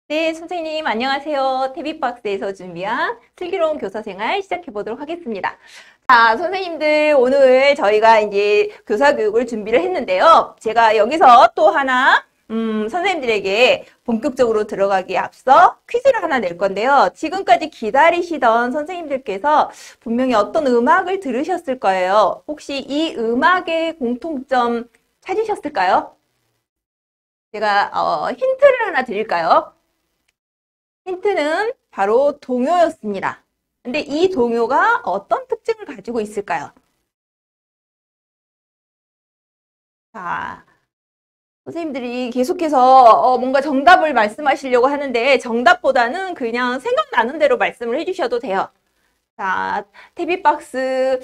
네, 선생님, 안녕하세요. 태비박스에서 준비한 슬기로운 교사생활 시작해보도록 하겠습니다. 자, 선생님들, 오늘 저희가 이제 교사교육을 준비를 했는데요. 제가 여기서 또 하나, 선생님들에게 본격적으로 들어가기에 앞서 퀴즈를 하나 낼 건데요. 지금까지 기다리시던 선생님들께서 분명히 어떤 음악을 들으셨을 거예요. 혹시 이 음악의 공통점 찾으셨을까요? 제가 힌트를 하나 드릴까요? 힌트는 바로 동요였습니다. 근데 이 동요가 어떤 특징을 가지고 있을까요? 자, 선생님들이 계속해서 뭔가 정답을 말씀하시려고 하는데 정답보다는 그냥 생각나는 대로 말씀을 해주셔도 돼요. 자, 태비박스,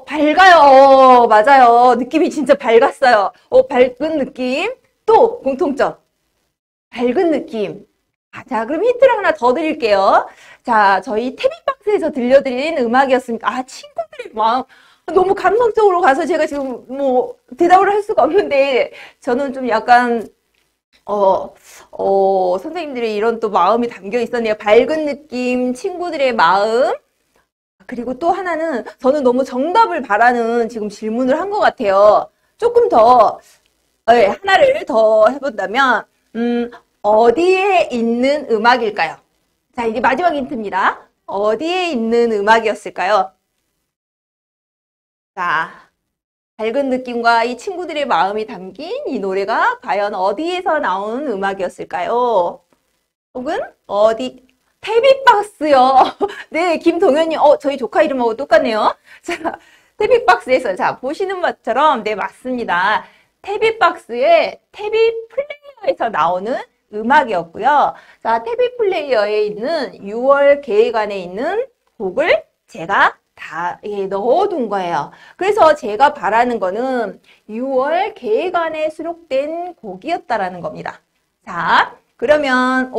밝아요. 맞아요. 느낌이 진짜 밝았어요. 밝은 느낌. 또 공통점. 밝은 느낌. 자, 그럼 힌트를 하나 더 드릴게요. 자, 저희 태비박스에서 들려드린 음악이었습니다. 친구들의 마음. 너무 감성적으로 가서 제가 지금 뭐 대답을 할 수가 없는데 저는 좀 약간 선생님들의 이런 또 마음이 담겨 있었네요. 밝은 느낌, 친구들의 마음. 그리고 또 하나는 저는 너무 정답을 바라는 지금 질문을 한 것 같아요. 조금 더 하나를 더 해본다면 어디에 있는 음악일까요? 자, 이제 마지막 힌트입니다. 어디에 있는 음악이었을까요? 자, 밝은 느낌과 이 친구들의 마음이 담긴 이 노래가 과연 어디에서 나온 음악이었을까요? 혹은 어디? 태비박스요. 네, 김동현님. 저희 조카 이름하고 똑같네요. 자, 태비박스에서 자 보시는 것처럼 네 맞습니다. 태비박스의 태비 플레이어에서 나오는 음악이었고요. 자, 태비 플레이어에 있는 6월 계획안에 있는 곡을 제가 다 넣어둔 거예요. 그래서 제가 바라는 거는 6월 계획안에 수록된 곡이었다라는 겁니다. 자, 그러면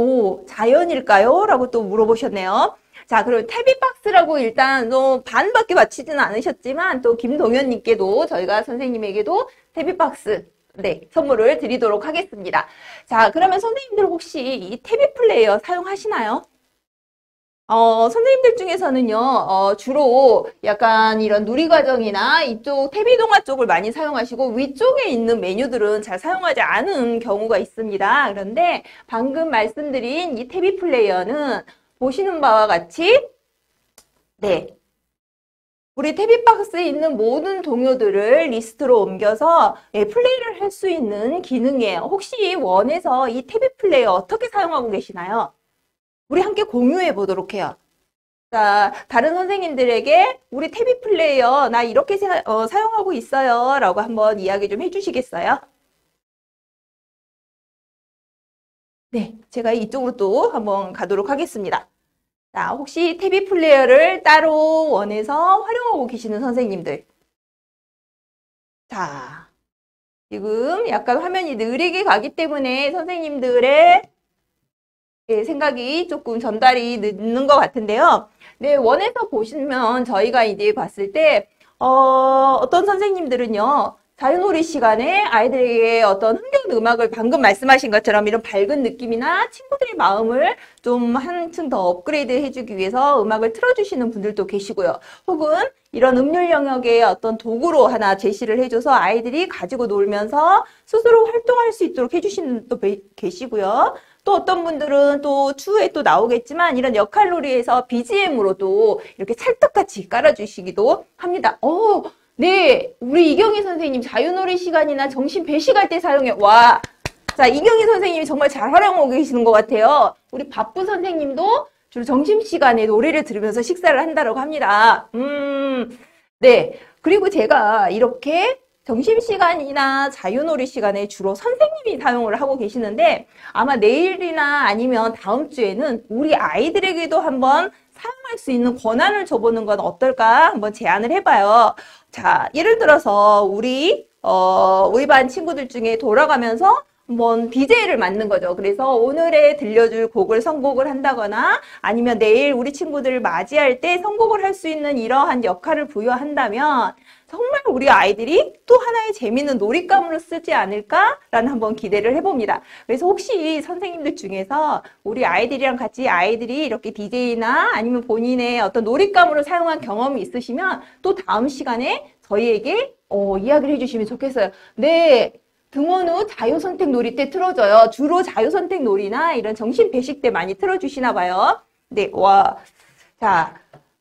자연일까요? 라고 또 물어보셨네요. 자, 그럼 태비박스라고 일단 반밖에 맞히지는 않으셨지만 또 김동현님께도 저희가 선생님에게도 태비박스 네, 선물을 드리도록 하겠습니다. 자, 그러면 선생님들 혹시 이 태비 플레이어 사용하시나요? 선생님들 중에서는요, 주로 약간 이런 누리과정이나 이쪽 태비동화 쪽을 많이 사용하시고 위쪽에 있는 메뉴들은 잘 사용하지 않은 경우가 있습니다. 그런데 방금 말씀드린 이 태비 플레이어는 보시는 바와 같이, 네, 우리 태비박스에 있는 모든 동요들을 리스트로 옮겨서 플레이를 할 수 있는 기능이에요. 혹시 원에서 이 태비 플레이어 어떻게 사용하고 계시나요? 우리 함께 공유해 보도록 해요. 자, 다른 선생님들에게 우리 태비 플레이어 나 이렇게 사용하고 있어요 라고 한번 이야기 좀 해주시겠어요? 네, 제가 이쪽으로 또 한번 가도록 하겠습니다. 자, 혹시 태비 플레이어를 따로 원해서 활용하고 계시는 선생님들. 자, 지금 약간 화면이 느리게 가기 때문에 선생님들의 생각이 조금 전달이 늦는 것 같은데요. 네, 원에서 보시면 저희가 이제 봤을 때, 어떤 선생님들은요, 자유놀이 시간에 아이들에게 어떤 흥겨운 음악을 방금 말씀하신 것처럼 이런 밝은 느낌이나 친구들의 마음을 좀 한층 더 업그레이드 해주기 위해서 음악을 틀어주시는 분들도 계시고요. 혹은 이런 음률 영역의 어떤 도구로 하나 제시를 해줘서 아이들이 가지고 놀면서 스스로 활동할 수 있도록 해주시는 분도 계시고요. 또 어떤 분들은 또 추후에 또 나오겠지만 이런 역할놀이에서 BGM으로도 이렇게 찰떡같이 깔아주시기도 합니다. 네, 우리 이경희 선생님 자유놀이 시간이나 점심 배식할 때 사용해. 와, 자, 이경희 선생님이 정말 잘 활용하고 계시는 것 같아요. 우리 바쁘 선생님도 주로 점심시간에 노래를 들으면서 식사를 한다고 합니다. 네. 그리고 제가 이렇게 점심시간이나 자유놀이 시간에 주로 선생님이 사용을 하고 계시는데 아마 내일이나 아니면 다음 주에는 우리 아이들에게도 한번 사용할 수 있는 권한을 줘보는 건 어떨까 한번 제안을 해봐요. 자, 예를 들어서 우리 반 친구들 중에 돌아가면서 한번 DJ를 맡는 거죠. 그래서 오늘의 들려줄 곡을 선곡을 한다거나 아니면 내일 우리 친구들을 맞이할 때 선곡을 할 수 있는 이러한 역할을 부여한다면 정말 우리 아이들이 또 하나의 재미있는 놀잇감으로 쓰지 않을까라는 한번 기대를 해봅니다. 그래서 혹시 선생님들 중에서 우리 아이들이랑 같이 아이들이 이렇게 DJ나 아니면 본인의 어떤 놀잇감으로 사용한 경험이 있으시면 또 다음 시간에 저희에게 이야기를 해주시면 좋겠어요. 네. 등원후 자유선택 놀이 때 틀어줘요. 주로 자유선택 놀이나 이런 정신 배식 때 많이 틀어주시나 봐요. 네, 와. 자,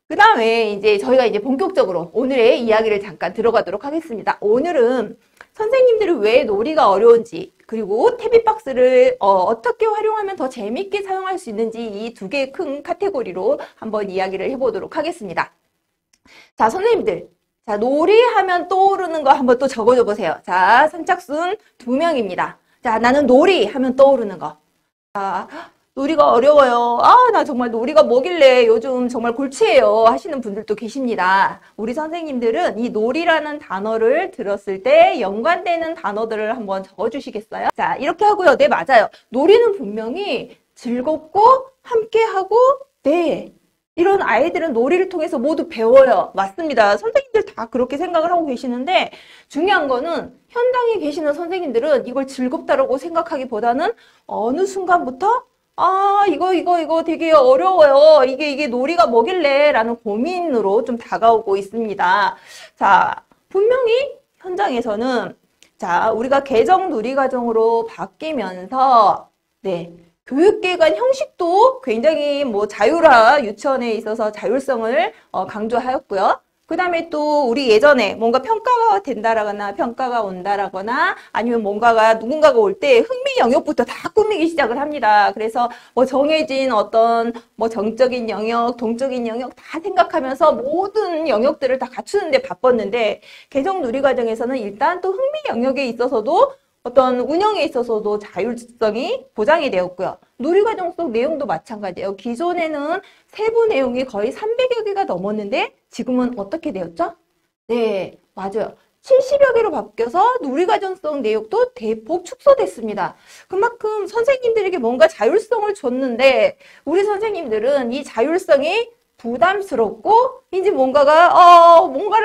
그 다음에 이제 저희가 이제 본격적으로 오늘의 이야기를 잠깐 들어가도록 하겠습니다. 오늘은 선생님들이 왜 놀이가 어려운지, 그리고 태비박스를 어떻게 활용하면 더 재밌게 사용할 수 있는지 이 두 개의 큰 카테고리로 한번 이야기를 해보도록 하겠습니다. 자, 선생님들. 자, 놀이하면 떠오르는 거 한번 또 적어줘 보세요. 자, 선착순 2명입니다. 자, 나는 놀이 하면 떠오르는 거. 자, 놀이가 어려워요. 나 정말 놀이가 뭐길래 요즘 정말 골치예요 하시는 분들도 계십니다. 우리 선생님들은 이 놀이라는 단어를 들었을 때 연관되는 단어들을 한번 적어주시겠어요? 자, 이렇게 하고요. 네, 맞아요. 놀이는 분명히 즐겁고 함께하고 네. 이런 아이들은 놀이를 통해서 모두 배워요. 맞습니다. 선생님들 다 그렇게 생각을 하고 계시는데 중요한 거는 현장에 계시는 선생님들은 이걸 즐겁다라고 생각하기보다는 어느 순간부터 이거 되게 어려워요. 이게 놀이가 뭐길래 라는 고민으로 좀 다가오고 있습니다. 자, 분명히 현장에서는 자, 우리가 개정 놀이과정으로 바뀌면서 네. 교육기관 형식도 굉장히 자율화 유치원에 있어서 자율성을 강조하였고요. 그 다음에 또 우리 예전에 뭔가 평가가 된다라거나 평가가 온다라거나 아니면 누군가가 올 때 흥미 영역부터 다 꾸미기 시작을 합니다. 그래서 정해진 어떤 정적인 영역, 동적인 영역 다 생각하면서 모든 영역들을 다 갖추는데 바빴는데 개정 누리과정에서는 일단 또 흥미 영역에 있어서도 어떤 운영에 있어서도 자율성이 보장이 되었고요. 누리과정 속 내용도 마찬가지예요. 기존에는 세부 내용이 거의 300여 개가 넘었는데 지금은 어떻게 되었죠? 네, 맞아요. 70여 개로 바뀌어서 누리과정 속 내용도 대폭 축소됐습니다. 그만큼 선생님들에게 뭔가 자율성을 줬는데 우리 선생님들은 이 자율성이 부담스럽고 이제 뭔가를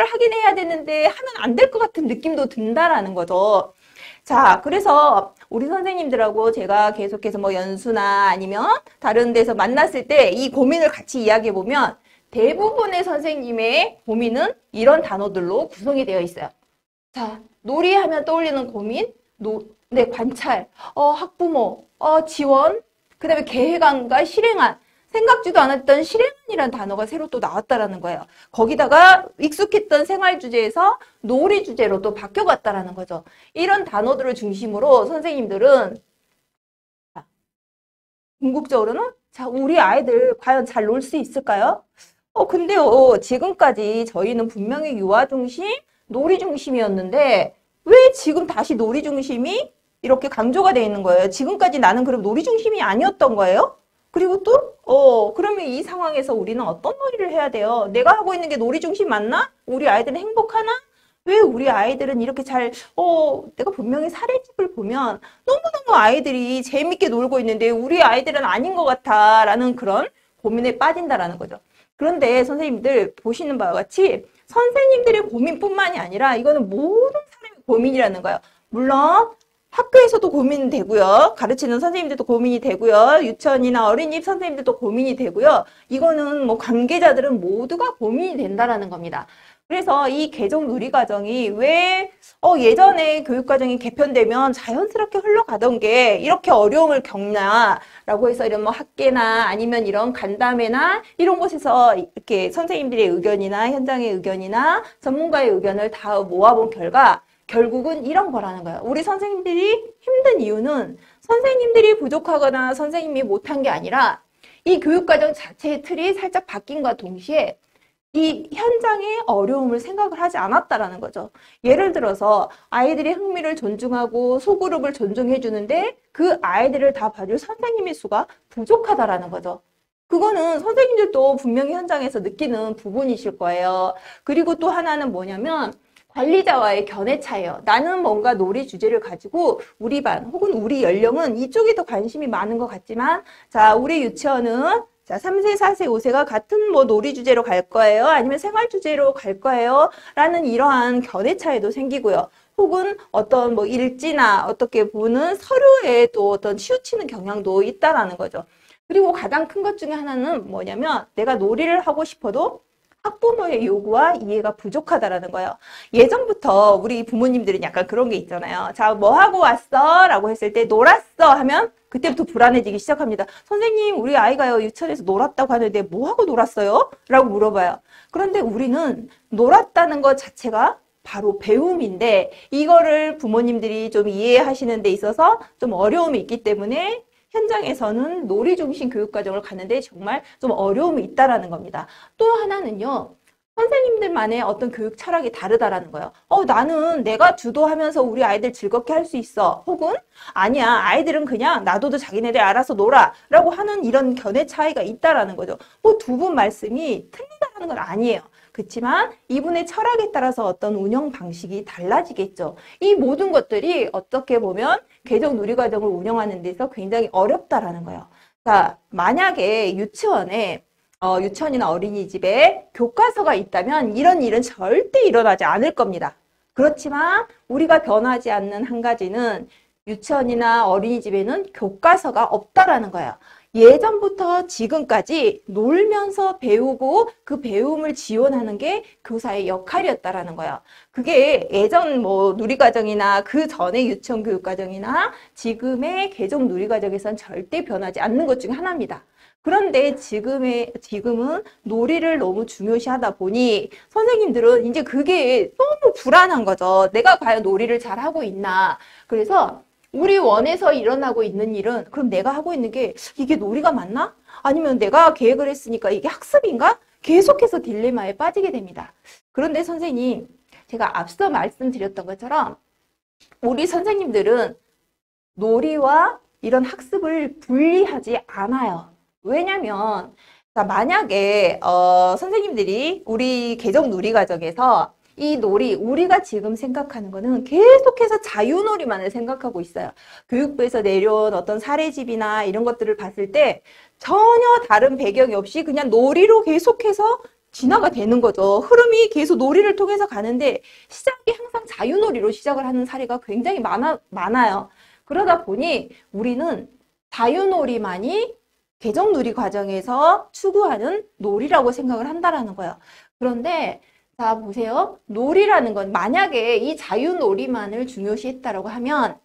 하긴 해야 되는데 하면 안 될 것 같은 느낌도 든다라는 거죠. 자, 그래서 우리 선생님들하고 제가 계속해서 연수나 아니면 다른 데서 만났을 때 이 고민을 같이 이야기해 보면 대부분의 선생님의 고민은 이런 단어들로 구성이 되어 있어요. 자, 놀이하면 떠올리는 고민, 네, 관찰, 학부모, 지원, 그 다음에 계획안과 실행안. 생각지도 않았던 실행이라는 단어가 새로 또 나왔다라는 거예요. 거기다가 익숙했던 생활 주제에서 놀이 주제로 또 바뀌어갔다라는 거죠. 이런 단어들을 중심으로 선생님들은 궁극적으로는 자, 우리 아이들 과연 잘 놀 수 있을까요? 근데요, 지금까지 저희는 분명히 유아 중심, 놀이 중심이었는데 왜 지금 다시 놀이 중심이 이렇게 강조가 되어 있는 거예요? 지금까지 나는 그럼 놀이 중심이 아니었던 거예요? 그리고 또, 그러면 이 상황에서 우리는 어떤 놀이를 해야 돼요? 내가 하고 있는 게 놀이 중심 맞나? 우리 아이들은 행복하나? 왜 우리 아이들은 이렇게 내가 분명히 사례집을 보면 너무너무 아이들이 재밌게 놀고 있는데 우리 아이들은 아닌 것 같아 라는 그런 고민에 빠진다라는 거죠. 그런데 선생님들 보시는 바와 같이 선생님들의 고민뿐만이 아니라 이거는 모든 사람의 고민이라는 거예요. 물론 학교에서도 고민이 되고요. 가르치는 선생님들도 고민이 되고요. 유치원이나 어린이집 선생님들도 고민이 되고요. 이거는 관계자들은 모두가 고민이 된다라는 겁니다. 그래서 이 개정 누리과정이 왜 예전에 교육과정이 개편되면 자연스럽게 흘러가던 게 이렇게 어려움을 겪나라고 해서 이런 학계나 아니면 이런 간담회나 이런 곳에서 이렇게 선생님들의 의견이나 현장의 의견이나 전문가의 의견을 다 모아본 결과 결국은 이런 거라는 거예요. 우리 선생님들이 힘든 이유는 선생님들이 부족하거나 선생님이 못한 게 아니라 이 교육과정 자체의 틀이 살짝 바뀐과 동시에 이 현장의 어려움을 생각을 하지 않았다라는 거죠. 예를 들어서 아이들의 흥미를 존중하고 소그룹을 존중해 주는데 그 아이들을 다 봐줄 선생님의 수가 부족하다라는 거죠. 그거는 선생님들도 분명히 현장에서 느끼는 부분이실 거예요. 그리고 또 하나는 뭐냐면 관리자와의 견해 차이예요. 나는 뭔가 놀이 주제를 가지고 우리 반 혹은 우리 연령은 이쪽에 더 관심이 많은 것 같지만 자, 우리 유치원은 자, 3세, 4세, 5세가 같은 뭐 놀이 주제로 갈 거예요? 아니면 생활 주제로 갈 거예요? 라는 이러한 견해 차이도 생기고요. 혹은 어떤 뭐 일지나 어떻게 보는 서류에 또 어떤 치우치는 경향도 있다라는 거죠. 그리고 가장 큰 것 중에 하나는 뭐냐면 내가 놀이를 하고 싶어도 학부모의 요구와 이해가 부족하다라는 거예요. 예전부터 우리 부모님들은 약간 그런 게 있잖아요. 자, 뭐 하고 왔어? 라고 했을 때 놀았어 하면 그때부터 불안해지기 시작합니다. 선생님, 우리 아이가요 유치원에서 놀았다고 하는데 뭐 하고 놀았어요? 라고 물어봐요. 그런데 우리는 놀았다는 것 자체가 바로 배움인데 이거를 부모님들이 좀 이해하시는 데 있어서 좀 어려움이 있기 때문에 현장에서는 놀이 중심 교육 과정을 가는데 정말 좀 어려움이 있다라는 겁니다. 또 하나는요. 선생님들만의 어떤 교육 철학이 다르다라는 거예요. 나는 내가 주도하면서 우리 아이들 즐겁게 할 수 있어. 혹은 아니야, 아이들은 그냥 놔둬도 자기네들 알아서 놀아. 라고 하는 이런 견해 차이가 있다라는 거죠. 뭐 두 분 말씀이 틀리다라는 건 아니에요. 그렇지만 이분의 철학에 따라서 어떤 운영 방식이 달라지겠죠. 이 모든 것들이 어떻게 보면 개정 누리과정을 운영하는 데서 굉장히 어렵다라는 거예요. 자, 만약에 유치원이나 어린이집에 교과서가 있다면 이런 일은 절대 일어나지 않을 겁니다. 그렇지만 우리가 변하지 않는 한 가지는 유치원이나 어린이집에는 교과서가 없다라는 거예요. 예전부터 지금까지 놀면서 배우고 그 배움을 지원하는 게 교사의 역할이었다라는 거예요. 그게 예전 뭐 누리과정이나 그 전에 유치원 교육과정이나 지금의 개정 누리과정에선 절대 변하지 않는 것 중에 하나입니다. 그런데 지금은 놀이를 너무 중요시하다 보니 선생님들은 이제 그게 너무 불안한 거죠. 내가 과연 놀이를 잘 하고 있나. 그래서 우리 원에서 일어나고 있는 일은 그럼 내가 하고 있는 게 이게 놀이가 맞나? 아니면 내가 계획을 했으니까 이게 학습인가? 계속해서 딜레마에 빠지게 됩니다. 그런데 선생님, 제가 앞서 말씀드렸던 것처럼 우리 선생님들은 놀이와 이런 학습을 분리하지 않아요. 왜냐면 만약에 선생님들이 우리 개정 놀이 과정에서 이 놀이, 우리가 지금 생각하는 거는 계속해서 자유놀이만을 생각하고 있어요. 교육부에서 내려온 어떤 사례집이나 이런 것들을 봤을 때 전혀 다른 배경이 없이 그냥 놀이로 계속해서 진화가 되는 거죠. 흐름이 계속 놀이를 통해서 가는데 시작이 항상 자유놀이로 시작을 하는 사례가 굉장히 많아요. 그러다 보니 우리는 자유놀이만이 개정놀이 과정에서 추구하는 놀이라고 생각을 한다라는 거예요. 그런데 자, 보세요. 놀이라는 건 만약에 이 자유놀이만을 중요시했다라고 하면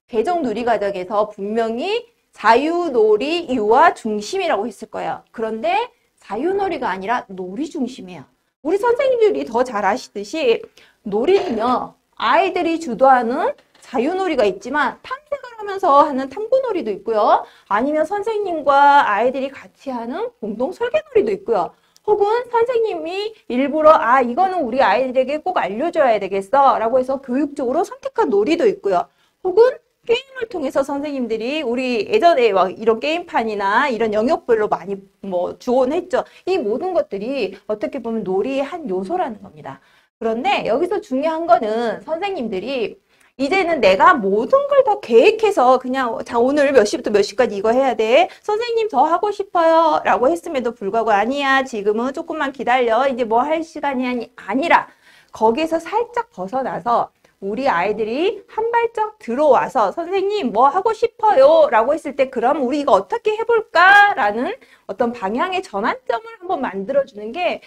개정놀이 과정에서 분명히 자유놀이 유아 중심이라고 했을 거예요. 그런데 자유놀이가 아니라 놀이 중심이에요. 우리 선생님들이 더 잘 아시듯이 놀이는요. 아이들이 주도하는 자유놀이가 있지만 탐색을 하면서 하는 탐구놀이도 있고요. 아니면 선생님과 아이들이 같이 하는 공동 설계놀이도 있고요. 혹은 선생님이 일부러 이거는 우리 아이들에게 꼭 알려줘야 되겠어 라고 해서 교육적으로 선택한 놀이도 있고요. 혹은 게임을 통해서 선생님들이 우리 예전에 막 이런 게임판이나 이런 영역별로 많이 주곤했죠. 이 모든 것들이 어떻게 보면 놀이의 한 요소라는 겁니다. 그런데 여기서 중요한 거는 선생님들이 이제는 내가 모든 걸 다 계획해서 그냥 자 오늘 몇 시부터 몇 시까지 이거 해야 돼. 선생님 저 하고 싶어요. 라고 했음에도 불구하고 아니야. 지금은 조금만 기다려. 이제 뭐 할 시간이 아니라 거기에서 살짝 벗어나서 우리 아이들이 한 발짝 들어와서 선생님 뭐 하고 싶어요. 라고 했을 때 그럼 우리 이거 어떻게 해볼까? 라는 어떤 방향의 전환점을 한번 만들어주는 게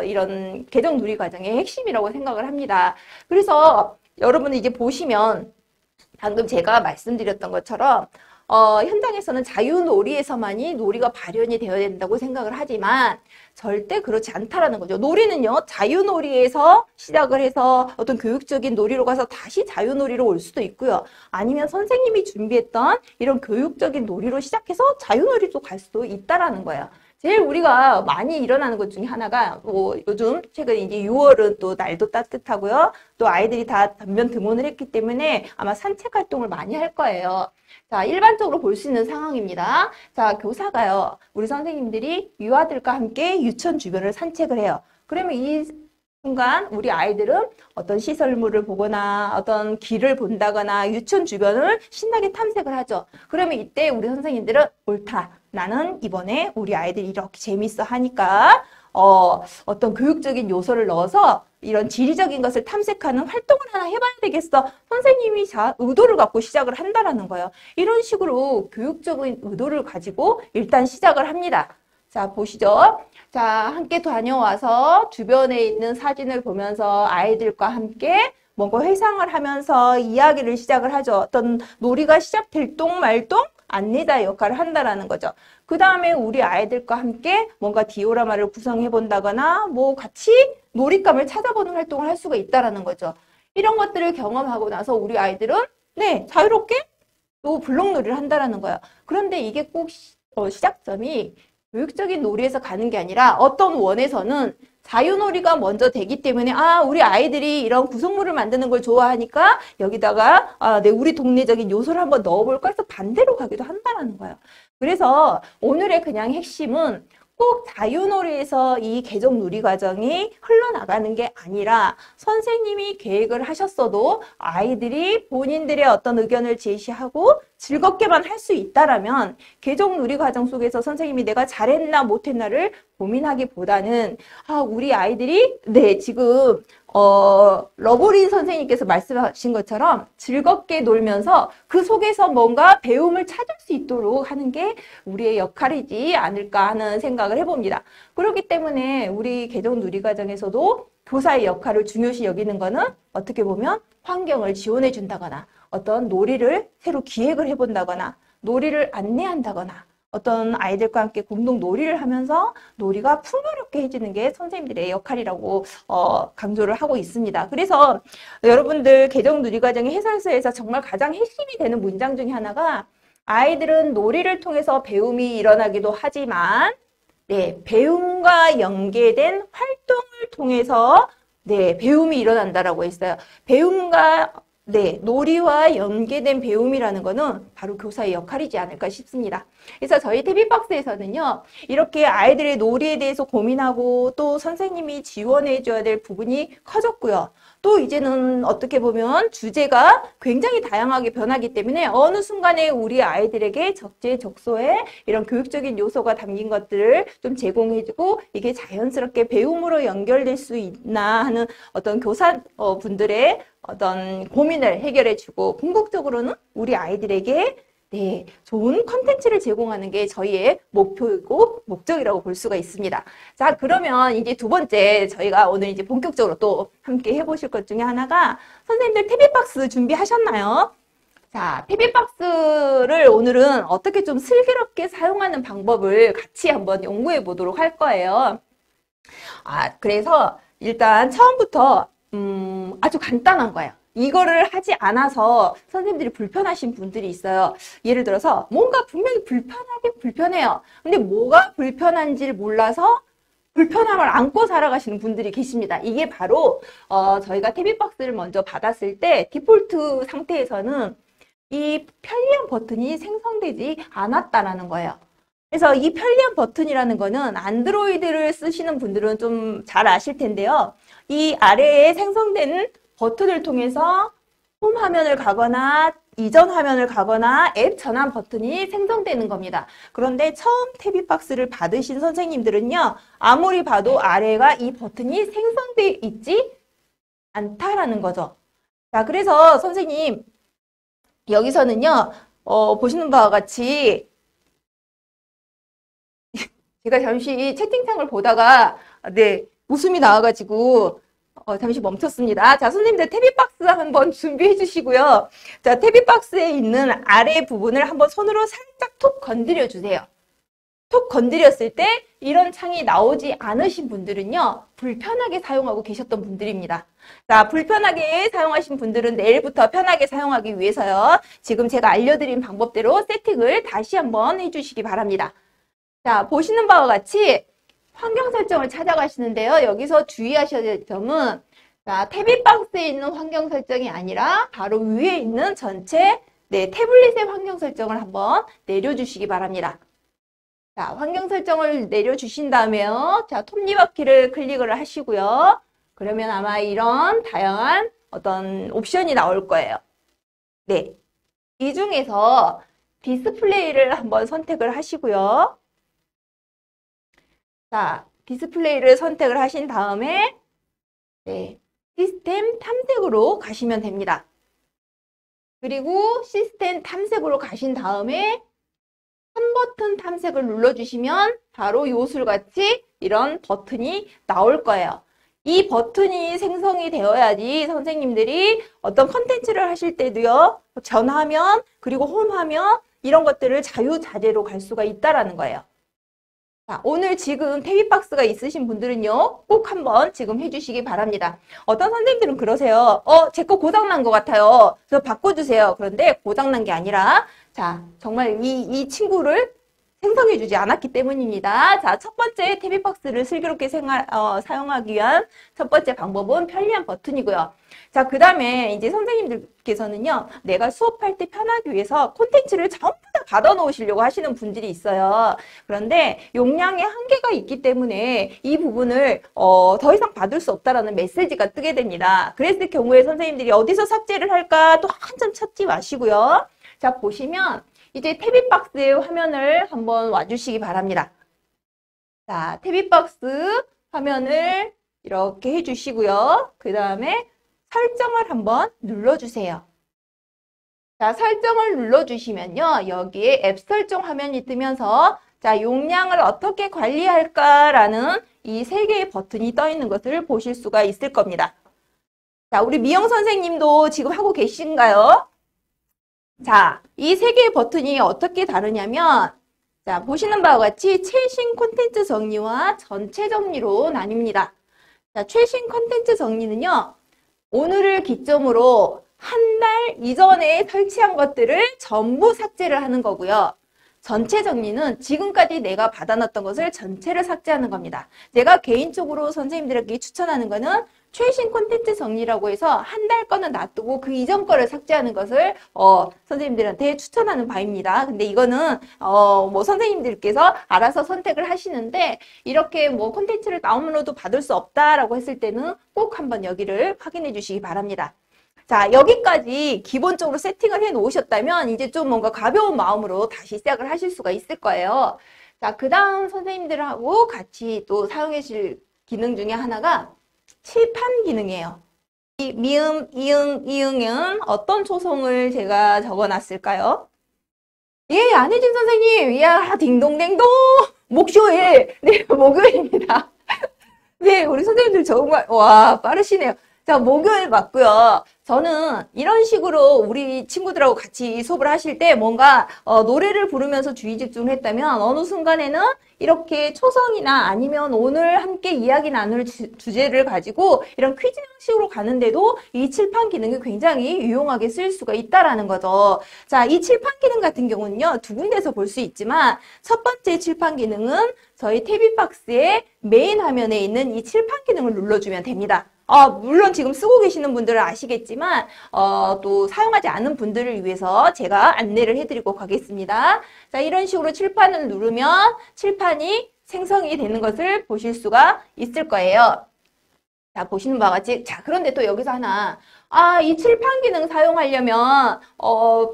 이런 개정 누리 과정의 핵심이라고 생각을 합니다. 그래서 여러분 이제 보시면 방금 제가 말씀드렸던 것처럼 현장에서는 자유놀이에서만이 놀이가 발현이 되어야 된다고 생각을 하지만 절대 그렇지 않다라는 거죠. 놀이는요. 자유놀이에서 시작을 해서 어떤 교육적인 놀이로 가서 다시 자유놀이로 올 수도 있고요. 아니면 선생님이 준비했던 이런 교육적인 놀이로 시작해서 자유놀이도 갈 수도 있다라는 거예요. 제일 우리가 많이 일어나는 것 중에 하나가 요즘 최근 이제 6월은 또 날도 따뜻하고요. 또 아이들이 다 전면 등원을 했기 때문에 아마 산책 활동을 많이 할 거예요. 자, 일반적으로 볼 수 있는 상황입니다. 자, 교사가요. 우리 선생님들이 유아들과 함께 유치원 주변을 산책을 해요. 그러면 이 순간 우리 아이들은 어떤 시설물을 보거나 어떤 길을 본다거나 유치원 주변을 신나게 탐색을 하죠. 그러면 이때 우리 선생님들은 옳다. 나는 이번에 우리 아이들이 이렇게 재밌어 하니까 어떤 교육적인 요소를 넣어서 이런 지리적인 것을 탐색하는 활동을 하나 해봐야 되겠어. 선생님이 의도를 갖고 시작을 한다라는 거예요. 이런 식으로 교육적인 의도를 가지고 일단 시작을 합니다. 자, 보시죠. 자, 함께 다녀와서 주변에 있는 사진을 보면서 아이들과 함께 뭔가 회상을 하면서 이야기를 시작을 하죠. 어떤 놀이가 시작될 동 말동 안내자 역할을 한다라는 거죠. 그 다음에 우리 아이들과 함께 뭔가 디오라마를 구성해 본다거나 뭐 같이 놀잇감을 찾아보는 활동을 할 수가 있다라는 거죠. 이런 것들을 경험하고 나서 우리 아이들은 네, 자유롭게 또 블록놀이를 한다라는 거예요. 그런데 이게 꼭 시작점이 교육적인 놀이에서 가는 게 아니라 어떤 원에서는 자유놀이가 먼저 되기 때문에 우리 아이들이 이런 구성물을 만드는 걸 좋아하니까 여기다가 네, 우리 동네적인 요소를 한번 넣어볼까 해서 반대로 가기도 한다는 거예요. 그래서 오늘의 그냥 핵심은 꼭 자유놀이에서 이 개정 놀이 과정이 흘러나가는 게 아니라 선생님이 계획을 하셨어도 아이들이 본인들의 어떤 의견을 제시하고 즐겁게만 할 수 있다라면 개정 놀이 과정 속에서 선생님이 내가 잘했나 못했나를 고민하기보다는 우리 아이들이 네 지금 러브리 선생님께서 말씀하신 것처럼 즐겁게 놀면서 그 속에서 뭔가 배움을 찾을 수 있도록 하는 게 우리의 역할이지 않을까 하는 생각을 해봅니다. 그렇기 때문에 우리 개정 놀이 과정에서도 교사의 역할을 중요시 여기는 거는 어떻게 보면 환경을 지원해 준다거나 어떤 놀이를 새로 기획을 해본다거나 놀이를 안내한다거나 어떤 아이들과 함께 공동 놀이를 하면서 놀이가 풍요롭게 해주는 게 선생님들의 역할이라고 강조를 하고 있습니다. 그래서 여러분들 개정 놀이 과정의 해설서에서 정말 가장 핵심이 되는 문장 중에 하나가 아이들은 놀이를 통해서 배움이 일어나기도 하지만 네, 배움과 연계된 활동을 통해서 네, 배움이 일어난다라고 했어요. 배움과 네, 놀이와 연계된 배움이라는 거는 바로 교사의 역할이지 않을까 싶습니다. 그래서 저희 TV박스에서는요, 이렇게 아이들의 놀이에 대해서 고민하고 또 선생님이 지원해 줘야 될 부분이 커졌고요. 또 이제는 어떻게 보면 주제가 굉장히 다양하게 변하기 때문에 어느 순간에 우리 아이들에게 적재적소에 이런 교육적인 요소가 담긴 것들을 좀 제공해주고 이게 자연스럽게 배움으로 연결될 수 있나 하는 어떤 교사 분들의 어떤 고민을 해결해주고 궁극적으로는 우리 아이들에게 네, 좋은 컨텐츠를 제공하는 게 저희의 목표이고 목적이라고 볼 수가 있습니다. 자, 그러면 이제 두 번째 저희가 오늘 이제 본격적으로 또 함께 해보실 것 중에 하나가 선생님들 TV박스 준비하셨나요? 자, TV박스를 오늘은 어떻게 좀 슬기롭게 사용하는 방법을 같이 한번 연구해 보도록 할 거예요. 그래서 일단 처음부터 아주 간단한 거예요. 이거를 하지 않아서 선생님들이 불편하신 분들이 있어요. 예를 들어서 뭔가 분명히 불편해요. 근데 뭐가 불편한지를 몰라서 불편함을 안고 살아가시는 분들이 계십니다. 이게 바로 저희가 TV박스를 먼저 받았을 때 디폴트 상태에서는 이 편리한 버튼이 생성되지 않았다라는 거예요. 그래서 이 편리한 버튼이라는 거는 안드로이드를 쓰시는 분들은 좀 잘 아실 텐데요. 이 아래에 생성된 버튼을 통해서 홈 화면을 가거나 이전 화면을 가거나 앱 전환 버튼이 생성되는 겁니다. 그런데 처음 TV박스를 받으신 선생님들은요. 아무리 봐도 아래가 이 버튼이 생성되어 있지 않다라는 거죠. 자, 그래서 선생님 여기서는요. 보시는 바와 같이 제가 잠시 채팅창을 보다가 네, 웃음이 나와가지고 잠시 멈췄습니다. 자, 선생님들 TV박스 한번 준비해 주시고요. 자, TV박스에 있는 아래 부분을 한번 손으로 살짝 톡 건드려 주세요. 톡 건드렸을 때 이런 창이 나오지 않으신 분들은요. 불편하게 사용하고 계셨던 분들입니다. 자, 불편하게 사용하신 분들은 내일부터 편하게 사용하기 위해서요. 지금 제가 알려드린 방법대로 세팅을 다시 한번 해주시기 바랍니다. 자, 보시는 바와 같이 환경 설정을 찾아가시는데요. 여기서 주의하셔야 될 점은 자, TV박스에 있는 환경 설정이 아니라 바로 위에 있는 전체 네, 태블릿의 환경 설정을 한번 내려주시기 바랍니다. 자, 환경 설정을 내려주신 다음에요. 자, 톱니바퀴를 클릭을 하시고요. 그러면 아마 이런 다양한 어떤 옵션이 나올 거예요. 네. 이 중에서 디스플레이를 한번 선택을 하시고요. 자, 디스플레이를 선택을 하신 다음에 네, 시스템 탐색으로 가시면 됩니다. 그리고 시스템 탐색으로 가신 다음에 3버튼 탐색을 눌러주시면 바로 요술같이 이런 버튼이 나올 거예요. 이 버튼이 생성이 되어야지 선생님들이 어떤 컨텐츠를 하실 때도요. 전화면 그리고 홈화면 이런 것들을 자유자재로 갈 수가 있다라는 거예요. 자, 오늘 지금 태비박스가 있으신 분들은요. 꼭 한번 지금 해주시기 바랍니다. 어떤 선생님들은 그러세요. 제 거 고장난 것 같아요. 그래서 바꿔주세요. 그런데 고장난 게 아니라 자, 정말 이 친구를 생성해주지 않았기 때문입니다. 자, 첫 번째 태비박스를 슬기롭게 사용하기 위한 첫 번째 방법은 편리한 버튼이고요. 자, 그 다음에 이제 선생님들께서는요, 내가 수업할 때 편하기 위해서 콘텐츠를 전부 다 받아 놓으시려고 하시는 분들이 있어요. 그런데 용량의 한계가 있기 때문에 이 부분을 더 이상 받을 수 없다라는 메시지가 뜨게 됩니다. 그랬을 경우에 선생님들이 어디서 삭제를 할까 또 한참 찾지 마시고요. 자, 보시면 이제 태비박스의 화면을 한번 와주시기 바랍니다. 자, 태비박스 화면을 이렇게 해주시고요. 그 다음에 설정을 한번 눌러주세요. 자, 설정을 눌러주시면요. 여기에 앱 설정 화면이 뜨면서 자, 용량을 어떻게 관리할까라는 이 세 개의 버튼이 떠 있는 것을 보실 수가 있을 겁니다. 자, 우리 미영 선생님도 지금 하고 계신가요? 자, 이 세 개의 버튼이 어떻게 다르냐면 자, 보시는 바와 같이 최신 콘텐츠 정리와 전체 정리로 나뉩니다. 자, 최신 콘텐츠 정리는요. 오늘을 기점으로 한 달 이전에 설치한 것들을 전부 삭제를 하는 거고요. 전체 정리는 지금까지 내가 받아놨던 것을 전체를 삭제하는 겁니다. 제가 개인적으로 선생님들에게 추천하는 거는 최신 콘텐츠 정리라고 해서 한 달 거는 놔두고 그 이전 거를 삭제하는 것을 선생님들한테 추천하는 바입니다. 근데 이거는 뭐 선생님들께서 알아서 선택을 하시는데 이렇게 뭐 콘텐츠를 다운로드 받을 수 없다라고 했을 때는 꼭 한번 여기를 확인해 주시기 바랍니다. 자, 여기까지 기본적으로 세팅을 해 놓으셨다면 이제 좀 뭔가 가벼운 마음으로 다시 시작을 하실 수가 있을 거예요. 자, 그 다음 선생님들하고 같이 또 사용하실 기능 중에 하나가 칠판 기능이에요. 이 미음, 이응, 이응은 어떤 초성을 제가 적어놨을까요? 예, 안혜진 선생님. 이야, 딩동댕동. 목요일. 네, 목요일입니다. 네, 우리 선생님들 정말, 와, 빠르시네요. 자, 목요일 맞고요. 저는 이런 식으로 우리 친구들하고 같이 수업을 하실 때 뭔가 노래를 부르면서 주의 집중을 했다면 어느 순간에는 이렇게 초성이나 아니면 오늘 함께 이야기 나눌 주제를 가지고 이런 퀴즈 형식으로 가는데도 이 칠판 기능이 굉장히 유용하게 쓰일 수가 있다라는 거죠. 자, 이 칠판 기능 같은 경우는요, 두 군데서 볼 수 있지만 첫 번째 칠판 기능은 저희 태비박스의 메인 화면에 있는 이 칠판 기능을 눌러주면 됩니다. 물론 지금 쓰고 계시는 분들은 아시겠지만 또 사용하지 않은 분들을 위해서 제가 안내를 해드리고 가겠습니다. 자, 이런 식으로 칠판을 누르면 칠판이 생성이 되는 것을 보실 수가 있을 거예요. 자, 보시는 바와 같이. 자, 그런데 또 여기서 하나. 이 칠판 기능 사용하려면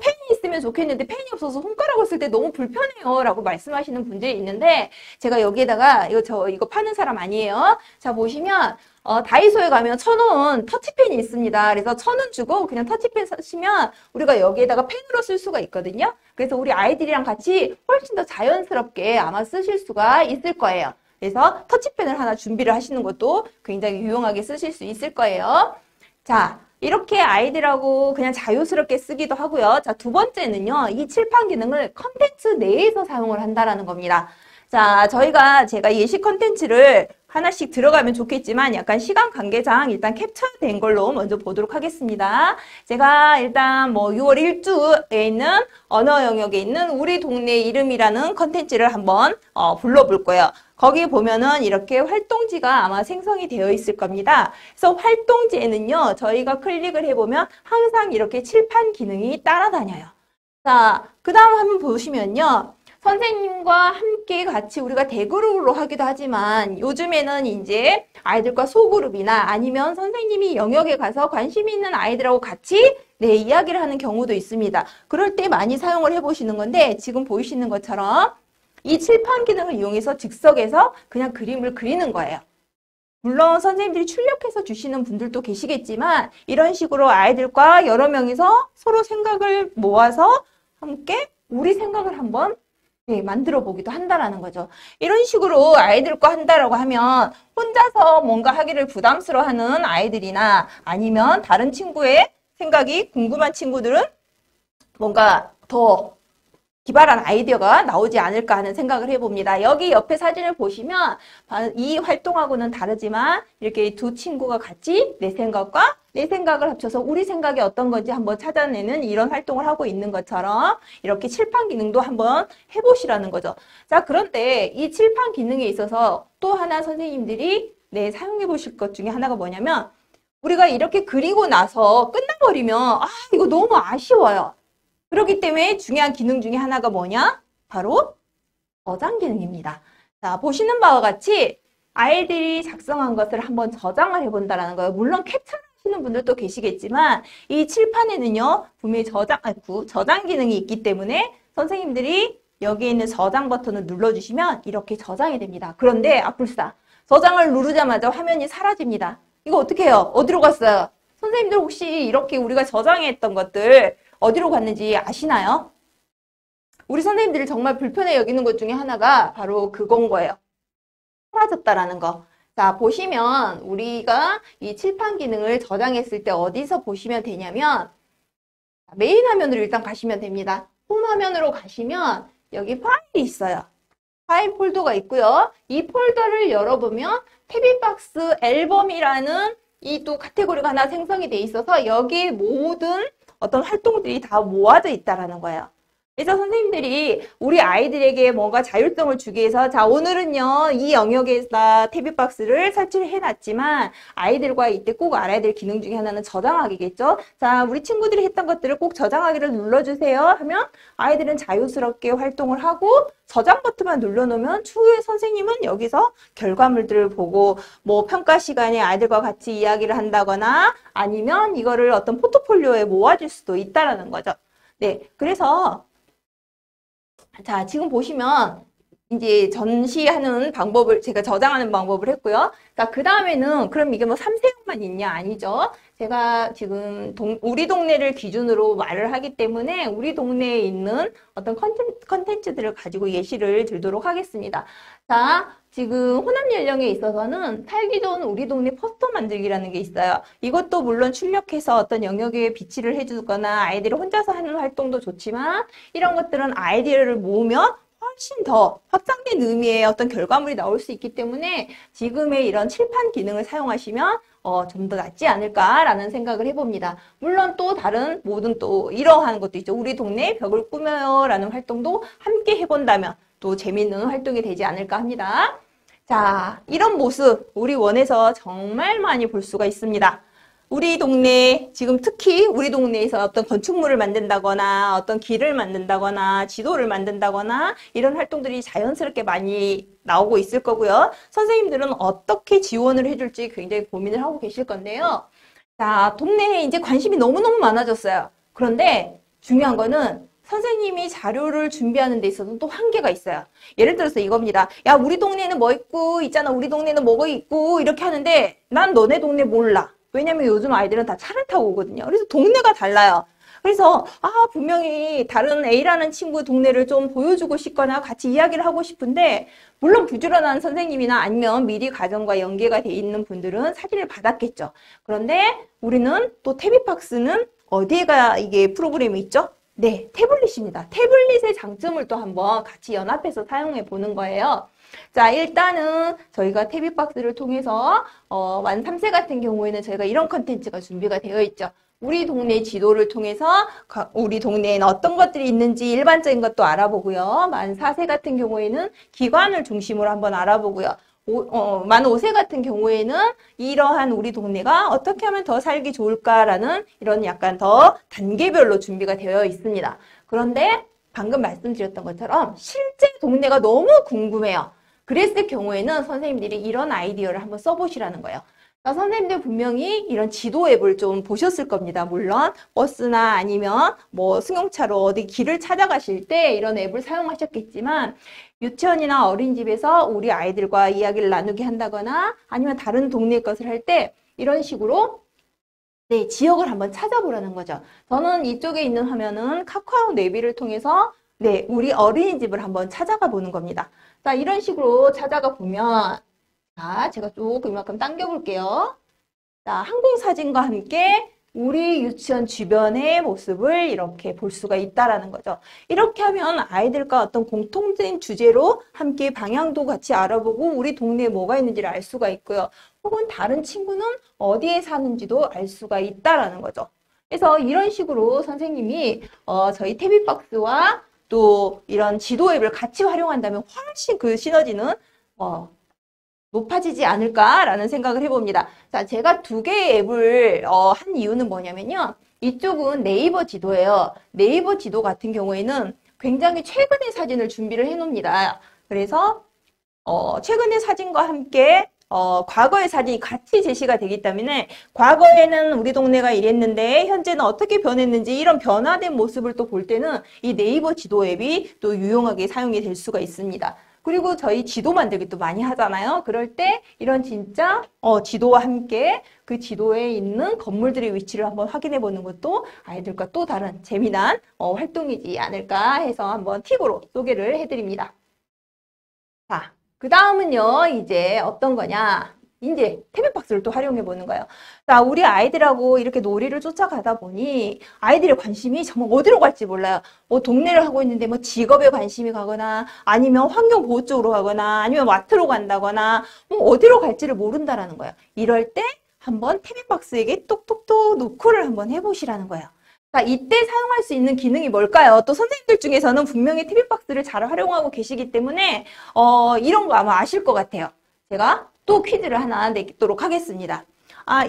펜이 있으면 좋겠는데 펜이 없어서 손가락을 쓸 때 너무 불편해요 라고 말씀하시는 분들이 있는데 제가 여기에다가 이거 파는 사람 아니에요. 자, 보시면 다이소에 가면 1,000원 터치펜이 있습니다. 그래서 1,000원 주고 그냥 터치펜 사시면 우리가 여기에다가 펜으로 쓸 수가 있거든요. 그래서 우리 아이들이랑 같이 훨씬 더 자연스럽게 아마 쓰실 수가 있을 거예요. 그래서 터치펜을 하나 준비를 하시는 것도 굉장히 유용하게 쓰실 수 있을 거예요. 자, 이렇게 아이들하고 그냥 자유스럽게 쓰기도 하고요. 자, 두 번째는요. 이 칠판 기능을 컨텐츠 내에서 사용을 한다라는 겁니다. 자, 제가 예시 컨텐츠를 하나씩 들어가면 좋겠지만 약간 시간 관계상 일단 캡처된 걸로 먼저 보도록 하겠습니다. 제가 일단 뭐 6월 1주에 있는 언어 영역에 있는 우리 동네 이름이라는 컨텐츠를 한번 불러볼 거예요. 거기 보면은 이렇게 활동지가 아마 생성이 되어 있을 겁니다. 그래서 활동지에는요, 저희가 클릭을 해보면 항상 이렇게 칠판 기능이 따라다녀요. 자, 그 다음 한번 보시면요. 선생님과 함께 같이 우리가 대그룹으로 하기도 하지만 요즘에는 이제 아이들과 소그룹이나 아니면 선생님이 영역에 가서 관심 있는 아이들하고 같이 이야기를 하는 경우도 있습니다. 그럴 때 많이 사용을 해보시는 건데 지금 보이시는 것처럼 이 칠판 기능을 이용해서 즉석에서 그냥 그림을 그리는 거예요. 물론 선생님들이 출력해서 주시는 분들도 계시겠지만 이런 식으로 아이들과 여러 명이서 서로 생각을 모아서 함께 우리 생각을 한번 만들어 보기도 한다라는 거죠. 이런 식으로 아이들과 한다라고 하면 혼자서 뭔가 하기를 부담스러워하는 아이들이나 아니면 다른 친구의 생각이 궁금한 친구들은 뭔가 더 기발한 아이디어가 나오지 않을까 하는 생각을 해봅니다. 여기 옆에 사진을 보시면 이 활동하고는 다르지만 이렇게 두 친구가 같이 내 생각과 내 생각을 합쳐서 우리 생각이 어떤 건지 한번 찾아내는 이런 활동을 하고 있는 것처럼 이렇게 칠판 기능도 한번 해보시라는 거죠. 자, 그런데 이 칠판 기능에 있어서 또 하나 선생님들이 사용해 보실 것 중에 하나가 뭐냐면 우리가 이렇게 그리고 나서 끝나버리면 이거 너무 아쉬워요. 그렇기 때문에 중요한 기능 중에 하나가 뭐냐? 바로 저장 기능입니다. 자, 보시는 바와 같이 아이들이 작성한 것을 한번 저장을 해본다는 거예요. 물론 캡처를 하시는 분들도 계시겠지만 이 칠판에는요, 분명히 저장 기능이 있기 때문에 선생님들이 여기에 있는 저장 버튼을 눌러주시면 이렇게 저장이 됩니다. 그런데 불사 저장을 누르자마자 화면이 사라집니다. 이거 어떻게 해요? 어디로 갔어요? 선생님들 혹시 이렇게 우리가 저장했던 것들 어디로 갔는지 아시나요? 우리 선생님들이 정말 불편해 여기는 것 중에 하나가 바로 그건 거예요. 사라졌다라는 거. 자, 보시면 우리가 이 칠판 기능을 저장했을 때 어디서 보시면 되냐면 메인 화면으로 일단 가시면 됩니다. 홈 화면으로 가시면 여기 파일이 있어요. 파일 폴더가 있고요. 이 폴더를 열어보면 태비박스 앨범이라는 이 또 카테고리가 하나 생성이 돼 있어서 여기에 모든 어떤 활동들이 다 모아져 있다라는 거예요. 그래서 선생님들이 우리 아이들에게 뭔가 자율성을 주기 위해서 자, 오늘은요 이 영역에다 태비박스를 설치를 해놨지만 아이들과 이때 꼭 알아야 될 기능 중에 하나는 저장하기겠죠. 자, 우리 친구들이 했던 것들을 꼭 저장하기를 눌러주세요 하면 아이들은 자유스럽게 활동을 하고 저장 버튼만 눌러놓으면 추후에 선생님은 여기서 결과물들을 보고 뭐 평가 시간에 아이들과 같이 이야기를 한다거나 아니면 이거를 어떤 포트폴리오에 모아줄 수도 있다라는 거죠. 네, 그래서 자, 지금 보시면 이제 전시하는 방법을 제가 저장하는 방법을 했고요. 자, 그 다음에는 그럼 이게 뭐 3세형만 있냐? 아니죠. 제가 지금 우리 동네를 기준으로 말을 하기 때문에 우리 동네에 있는 어떤 컨텐츠들을 가지고 예시를 들도록 하겠습니다. 자, 지금 호남 연령에 있어서는 살기 좋은 우리 동네 포스터 만들기라는 게 있어요. 이것도 물론 출력해서 어떤 영역에 비치를 해주거나 아이들이 혼자서 하는 활동도 좋지만 이런 것들은 아이디어를 모으면 훨씬 더 확장된 의미의 어떤 결과물이 나올 수 있기 때문에 지금의 이런 칠판 기능을 사용하시면 좀 더 낫지 않을까라는 생각을 해봅니다. 물론 또 다른 모든 또 이러한 것도 있죠. 우리 동네 벽을 꾸며요 라는 활동도 함께 해본다면 또 재미있는 활동이 되지 않을까 합니다. 자, 이런 모습 우리 원에서 정말 많이 볼 수가 있습니다. 우리 동네, 지금 특히 우리 동네에서 어떤 건축물을 만든다거나 어떤 길을 만든다거나 지도를 만든다거나 이런 활동들이 자연스럽게 많이 나오고 있을 거고요. 선생님들은 어떻게 지원을 해줄지 굉장히 고민을 하고 계실 건데요. 자, 동네에 이제 관심이 너무너무 많아졌어요. 그런데 중요한 거는 선생님이 자료를 준비하는 데 있어서 또 한계가 있어요. 예를 들어서 이겁니다. 야, 우리 동네에는 뭐 있고 있잖아. 우리 동네는 뭐가 있고 이렇게 하는데 난 너네 동네 몰라. 왜냐면 요즘 아이들은 다 차를 타고 오거든요. 그래서 동네가 달라요. 그래서 분명히 다른 A라는 친구 동네를 좀 보여주고 싶거나 같이 이야기를 하고 싶은데 물론 부지런한 선생님이나 아니면 미리 가정과 연계가 돼 있는 분들은 사진을 받았겠죠. 그런데 우리는 또 태비박스는 어디에가 이게 프로그램이 있죠? 네, 태블릿입니다. 태블릿의 장점을 또 한번 같이 연합해서 사용해 보는 거예요. 자, 일단은 저희가 태비박스를 통해서 만 3세 같은 경우에는 저희가 이런 컨텐츠가 준비가 되어 있죠. 우리 동네 지도를 통해서 우리 동네에는 어떤 것들이 있는지 일반적인 것도 알아보고요. 만 4세 같은 경우에는 기관을 중심으로 한번 알아보고요. 만 5세 같은 경우에는 이러한 우리 동네가 어떻게 하면 더 살기 좋을까라는 이런 약간 더 단계별로 준비가 되어 있습니다. 그런데 방금 말씀드렸던 것처럼 실제 동네가 너무 궁금해요. 그랬을 경우에는 선생님들이 이런 아이디어를 한번 써보시라는 거예요. 그러니까 선생님들 분명히 이런 지도 앱을 좀 보셨을 겁니다. 물론 버스나 아니면 뭐 승용차로 어디 길을 찾아가실 때 이런 앱을 사용하셨겠지만 유치원이나 어린이집에서 우리 아이들과 이야기를 나누게 한다거나 아니면 다른 동네 것을 할 때 이런 식으로 네, 지역을 한번 찾아보라는 거죠. 저는 이쪽에 있는 화면은 카카오 내비를 통해서 네, 우리 어린이집을 한번 찾아가 보는 겁니다. 자, 이런 식으로 찾아가 보면 자, 제가 조금 이만큼 당겨 볼게요. 자, 항공사진과 함께 우리 유치원 주변의 모습을 이렇게 볼 수가 있다라는 거죠. 이렇게 하면 아이들과 어떤 공통된 주제로 함께 방향도 같이 알아보고 우리 동네에 뭐가 있는지를 알 수가 있고요. 혹은 다른 친구는 어디에 사는지도 알 수가 있다라는 거죠. 그래서 이런 식으로 선생님이 저희 태비박스와 또 이런 지도 앱을 같이 활용한다면 훨씬 그 시너지는 높아지지 않을까라는 생각을 해봅니다. 자, 제가 두 개의 앱을 한 이유는 뭐냐면요. 이쪽은 네이버 지도예요. 네이버 지도 같은 경우에는 굉장히 최근의 사진을 준비를 해놓습니다. 그래서 최근의 사진과 함께 과거의 사진이 같이 제시가 되기 때문에 과거에는 우리 동네가 이랬는데 현재는 어떻게 변했는지 이런 변화된 모습을 또 볼 때는 이 네이버 지도 앱이 또 유용하게 사용이 될 수가 있습니다. 그리고 저희 지도 만들기 또 많이 하잖아요. 그럴 때 이런 진짜 지도와 함께 그 지도에 있는 건물들의 위치를 한번 확인해 보는 것도 아이들과 또 다른 재미난 활동이지 않을까 해서 한번 팁으로 소개를 해드립니다. 자, 그 다음은요, 이제 어떤 거냐. 이제 태비박스를 또 활용해 보는 거예요. 자, 우리 아이들하고 이렇게 놀이를 쫓아가다 보니 아이들의 관심이 정말 어디로 갈지 몰라요. 뭐 동네를 하고 있는데 뭐 직업에 관심이 가거나 아니면 환경보호 쪽으로 가거나 아니면 마트로 간다거나 뭐 어디로 갈지를 모른다라는 거예요. 이럴 때 한번 태비박스에게 똑똑똑 노크를 한번 해보시라는 거예요. 자, 이때 사용할 수 있는 기능이 뭘까요? 또 선생님들 중에서는 분명히 태비박스를 잘 활용하고 계시기 때문에 이런 거 아마 아실 것 같아요. 제가 또 퀴즈를 하나 내도록 하겠습니다.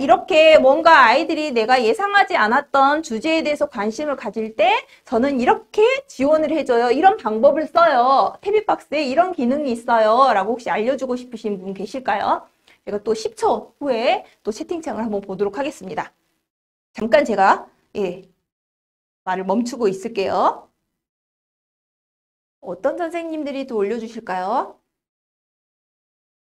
이렇게 뭔가 아이들이 내가 예상하지 않았던 주제에 대해서 관심을 가질 때 저는 이렇게 지원을 해줘요. 이런 방법을 써요. 태비박스에 이런 기능이 있어요. 라고 혹시 알려주고 싶으신 분 계실까요? 제가 또 10초 후에 또 채팅창을 한번 보도록 하겠습니다. 잠깐 제가 말을 멈추고 있을게요. 어떤 선생님들이 또 올려주실까요?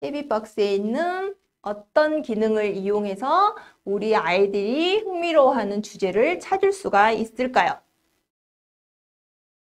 태비박스에 있는 어떤 기능을 이용해서 우리 아이들이 흥미로워하는 주제를 찾을 수가 있을까요?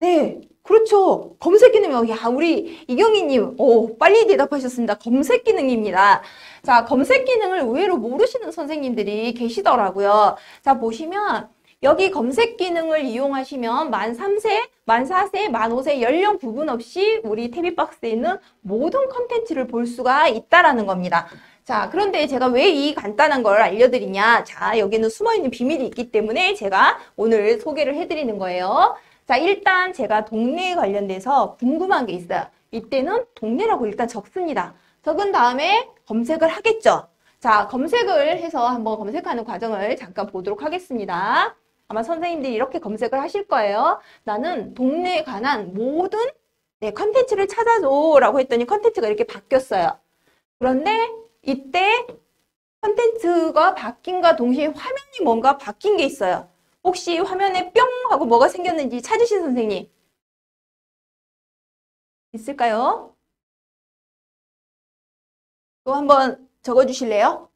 네, 그렇죠. 검색 기능이요. 야, 우리 이경희님, 빨리 대답하셨습니다. 검색 기능입니다. 자, 검색 기능을 의외로 모르시는 선생님들이 계시더라고요. 자, 보시면 여기 검색 기능을 이용하시면 만 3세, 만 4세, 만 5세 연령 구분 없이 우리 태비박스에 있는 모든 컨텐츠를 볼 수가 있다라는 겁니다. 자, 그런데 제가 왜 이 간단한 걸 알려드리냐. 자, 여기는 숨어있는 비밀이 있기 때문에 제가 오늘 소개를 해드리는 거예요. 자, 일단 제가 동네에 관련돼서 궁금한 게 있어요. 이때는 동네라고 일단 적습니다. 적은 다음에 검색을 하겠죠. 자, 검색을 해서 한번 검색하는 과정을 잠깐 보도록 하겠습니다. 아마 선생님들이 이렇게 검색을 하실 거예요. 나는 동네에 관한 모든 컨텐츠를 찾아줘 라고 했더니 컨텐츠가 이렇게 바뀌었어요. 그런데 이때 컨텐츠가 바뀐과 동시에 화면이 뭔가 바뀐 게 있어요. 혹시 화면에 뿅 하고 뭐가 생겼는지 찾으신 선생님 있을까요? 또 한번 적어주실래요?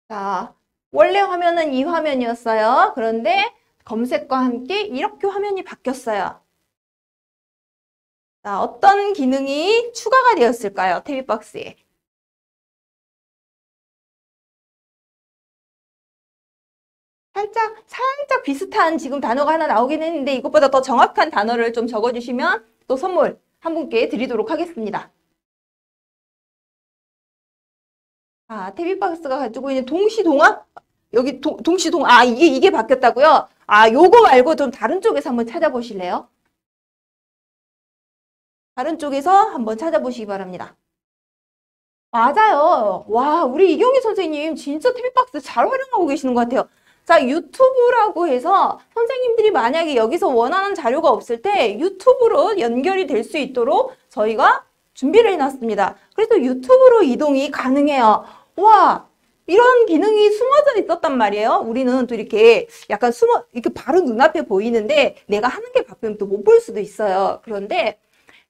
자, 원래 화면은 이 화면이었어요. 그런데 검색과 함께 이렇게 화면이 바뀌었어요. 자, 어떤 기능이 추가가 되었을까요? 태비박스에. 살짝 비슷한 지금 단어가 하나 나오긴 했는데 이것보다 더 정확한 단어를 좀 적어주시면 또 선물 한 분께 드리도록 하겠습니다. 태비박스가 가지고 있는 동시동화? 여기 동시동화, 이게 바뀌었다고요? 요거 말고 좀 다른 쪽에서 한번 찾아보실래요? 다른 쪽에서 한번 찾아보시기 바랍니다. 맞아요. 와, 우리 이경희 선생님 진짜 태비박스 잘 활용하고 계시는 것 같아요. 자, 유튜브라고 해서 선생님들이 만약에 여기서 원하는 자료가 없을 때 유튜브로 연결이 될 수 있도록 저희가 준비를 해놨습니다. 그래서 유튜브로 이동이 가능해요. 와, 이런 기능이 숨어져 있었단 말이에요. 우리는 또 이렇게 약간 이렇게 바로 눈앞에 보이는데 내가 하는 게 바쁘면 또 못 볼 수도 있어요. 그런데,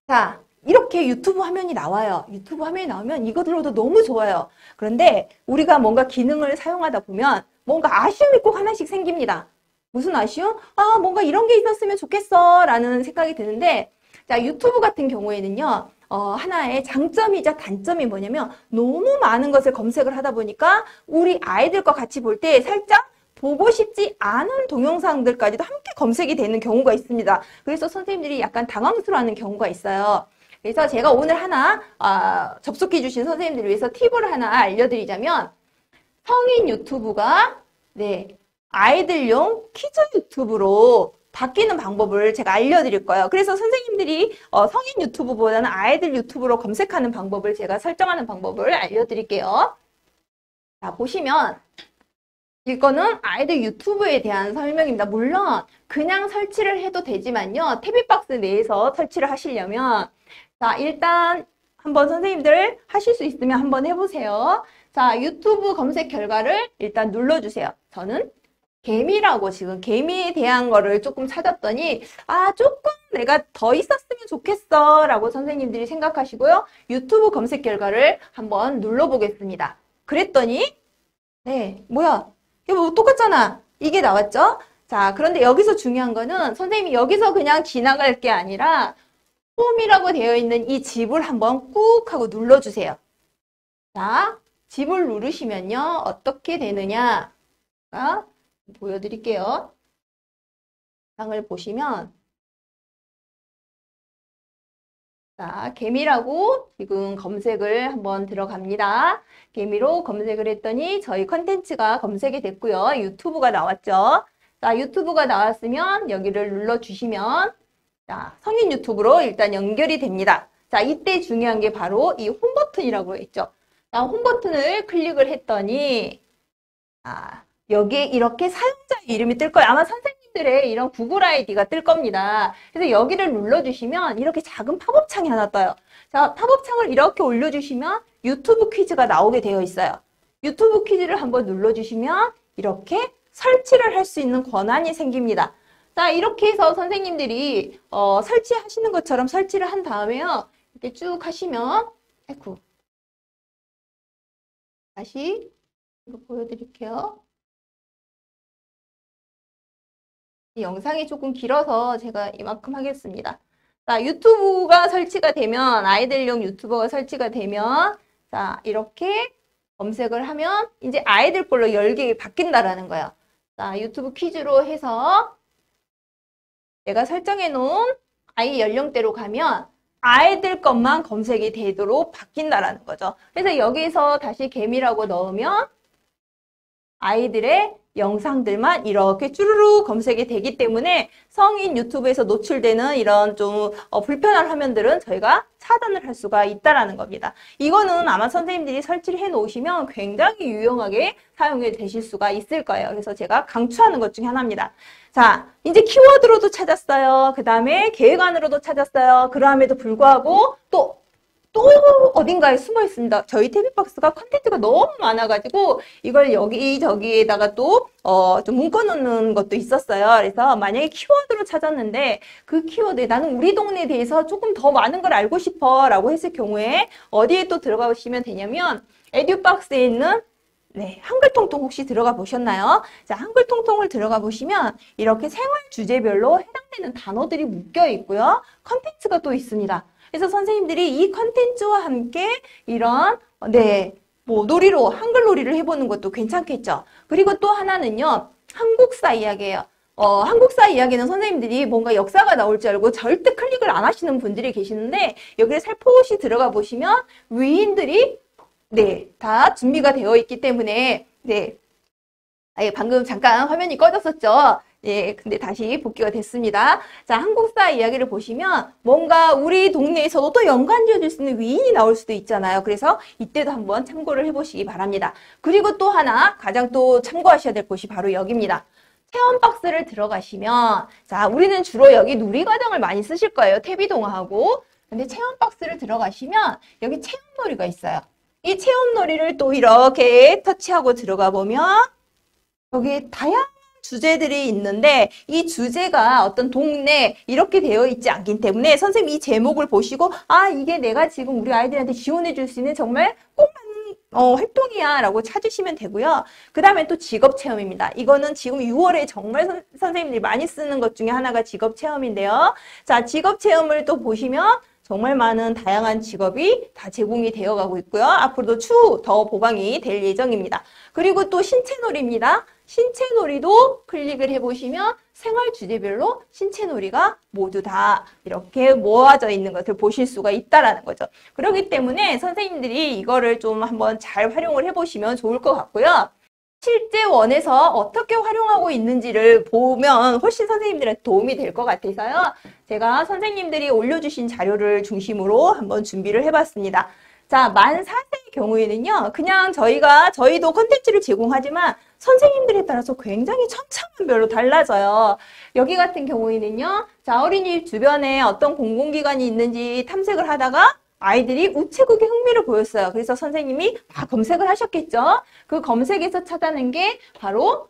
자, 이렇게 유튜브 화면이 나와요. 유튜브 화면이 나오면 이거 들어도 너무 좋아요. 그런데 우리가 뭔가 기능을 사용하다 보면 뭔가 아쉬움이 꼭 하나씩 생깁니다. 무슨 아쉬움? 아, 뭔가 이런 게 있었으면 좋겠어 라는 생각이 드는데, 자, 유튜브 같은 경우에는요, 하나의 장점이자 단점이 뭐냐면 너무 많은 것을 검색을 하다 보니까 우리 아이들과 같이 볼 때 살짝 보고 싶지 않은 동영상들까지도 함께 검색이 되는 경우가 있습니다. 그래서 선생님들이 약간 당황스러워하는 경우가 있어요. 그래서 제가 오늘 하나 접속해 주신 선생님들을 위해서 팁을 하나 알려드리자면, 성인 유튜브가 아이들용 키즈 유튜브로 바뀌는 방법을 제가 알려드릴 거예요. 그래서 선생님들이 성인 유튜브보다는 아이들 유튜브로 검색하는 방법을 제가 설정하는 방법을 알려드릴게요. 자, 보시면 이거는 아이들 유튜브에 대한 설명입니다. 물론 그냥 설치를 해도 되지만요. 태비박스 내에서 설치를 하시려면, 자, 일단 한번 선생님들 하실 수 있으면 한번 해보세요. 자, 유튜브 검색 결과를 일단 눌러주세요. 저는 개미라고 지금 개미에 대한 거를 조금 찾았더니 조금 내가 더 있었으면 좋겠어 라고 선생님들이 생각하시고요. 유튜브 검색 결과를 한번 눌러보겠습니다. 그랬더니 뭐야, 이거 뭐 똑같잖아. 이게 나왔죠? 자, 그런데 여기서 중요한 거는 선생님이 여기서 그냥 지나갈 게 아니라 홈이라고 되어 있는 이 집을 한번 꾹 하고 눌러주세요. 자, 집을 누르시면요. 어떻게 되느냐. 보여드릴게요. 상을 보시면, 자, 개미라고 지금 검색을 한번 들어갑니다. 개미로 검색을 했더니 저희 컨텐츠가 검색이 됐고요. 유튜브가 나왔죠. 자, 유튜브가 나왔으면 여기를 눌러주시면, 자, 성인 유튜브로 일단 연결이 됩니다. 자, 이때 중요한 게 바로 이 홈 버튼이라고 했죠. 자, 홈 버튼을 클릭을 했더니, 여기에 이렇게 사용자 이름이 뜰 거예요. 아마 선생님들의 이런 구글 아이디가 뜰 겁니다. 그래서 여기를 눌러주시면 이렇게 작은 팝업 창이 하나 떠요. 자, 팝업 창을 이렇게 올려주시면 유튜브 퀴즈가 나오게 되어 있어요. 유튜브 퀴즈를 한번 눌러주시면 이렇게 설치를 할 수 있는 권한이 생깁니다. 자, 이렇게 해서 선생님들이 설치하시는 것처럼 설치를 한 다음에요. 이렇게 쭉 하시면, 다시 이거 보여드릴게요. 이 영상이 조금 길어서 제가 이만큼 하겠습니다. 자, 유튜브가 설치가 되면, 아이들용 유튜버가 설치가 되면, 자, 이렇게 검색을 하면 이제 아이들 걸로 열기 바뀐다라는 거예요. 자, 유튜브 퀴즈로 해서 내가 설정해 놓은 아이 연령대로 가면 아이들 것만 검색이 되도록 바뀐다라는 거죠. 그래서 여기서 다시 개미라고 넣으면 아이들의 영상들만 이렇게 쭈루루 검색이 되기 때문에 성인 유튜브에서 노출되는 이런 좀 불편한 화면들은 저희가 차단을 할 수가 있다라는 겁니다. 이거는 아마 선생님들이 설치를 해 놓으시면 굉장히 유용하게 사용이 되실 수가 있을 거예요. 그래서 제가 강추하는 것 중에 하나입니다. 자, 이제 키워드로도 찾았어요. 그 다음에 계획안으로도 찾았어요. 그럼에도 불구하고 또 어딘가에 숨어 있습니다. 저희 태비박스가 컨텐츠가 너무 많아가지고 이걸 여기저기에다가 또 좀 묶어놓는 것도 있었어요. 그래서 만약에 키워드로 찾았는데 그 키워드에 나는 우리 동네에 대해서 조금 더 많은 걸 알고 싶어 라고 했을 경우에 어디에 또 들어가 보시면 되냐면 에듀박스에 있는 한글통통 혹시 들어가 보셨나요? 자, 한글통통을 들어가 보시면 이렇게 생활 주제별로 해당되는 단어들이 묶여 있고요. 컨텐츠가 또 있습니다. 그래서 선생님들이 이 컨텐츠와 함께 이런 놀이로 한글 놀이를 해보는 것도 괜찮겠죠. 그리고 또 하나는요. 한국사 이야기예요. 한국사 이야기는 선생님들이 뭔가 역사가 나올 줄 알고 절대 클릭을 안 하시는 분들이 계시는데 여기에 살포시 들어가 보시면 위인들이 다 준비가 되어 있기 때문에 방금 잠깐 화면이 꺼졌었죠. 예, 근데 다시 복귀가 됐습니다. 자, 한국사 이야기를 보시면 뭔가 우리 동네에서도 또 연관 지어줄 수 있는 위인이 나올 수도 있잖아요. 그래서 이때도 한번 참고를 해보시기 바랍니다. 그리고 또 하나 가장 또 참고하셔야 될 곳이 바로 여기입니다. 체험 박스를 들어가시면 자, 우리는 주로 여기 누리과정을 많이 쓰실 거예요. 태비동화하고. 근데 체험 박스를 들어가시면 여기 체험놀이가 있어요. 이 체험놀이를 또 이렇게 터치하고 들어가 보면 여기 다양한 주제들이 있는데 이 주제가 어떤 동네 이렇게 되어 있지 않기 때문에 선생님이 이 제목을 보시고 아 이게 내가 지금 우리 아이들한테 지원해 줄 수 있는 정말 꼭 맞는 활동이야 라고 찾으시면 되고요. 그 다음에 또 직업체험입니다. 이거는 지금 6월에 정말 선생님들이 많이 쓰는 것 중에 하나가 직업체험인데요. 자, 직업체험을 또 보시면 정말 많은 다양한 직업이 다 제공이 되어 가고 있고요. 앞으로도 추후 더 보강이 될 예정입니다. 그리고 또 신체놀이입니다. 신체놀이도 클릭을 해보시면 생활 주제별로 신체놀이가 모두 다 이렇게 모아져 있는 것을 보실 수가 있다라는 거죠. 그렇기 때문에 선생님들이 이거를 좀 한번 잘 활용을 해보시면 좋을 것 같고요. 실제 원에서 어떻게 활용하고 있는지를 보면 훨씬 선생님들한테 도움이 될 것 같아서요. 제가 선생님들이 올려주신 자료를 중심으로 한번 준비를 해봤습니다. 자, 만 4세의 경우에는요. 그냥 저희도 콘텐츠를 제공하지만 선생님들에 따라서 굉장히 천차만별로 달라져요. 여기 같은 경우에는요. 자, 어린이집 주변에 어떤 공공기관이 있는지 탐색을 하다가 아이들이 우체국에 흥미를 보였어요. 그래서 선생님이 다 검색을 하셨겠죠. 그 검색에서 찾아낸 게 바로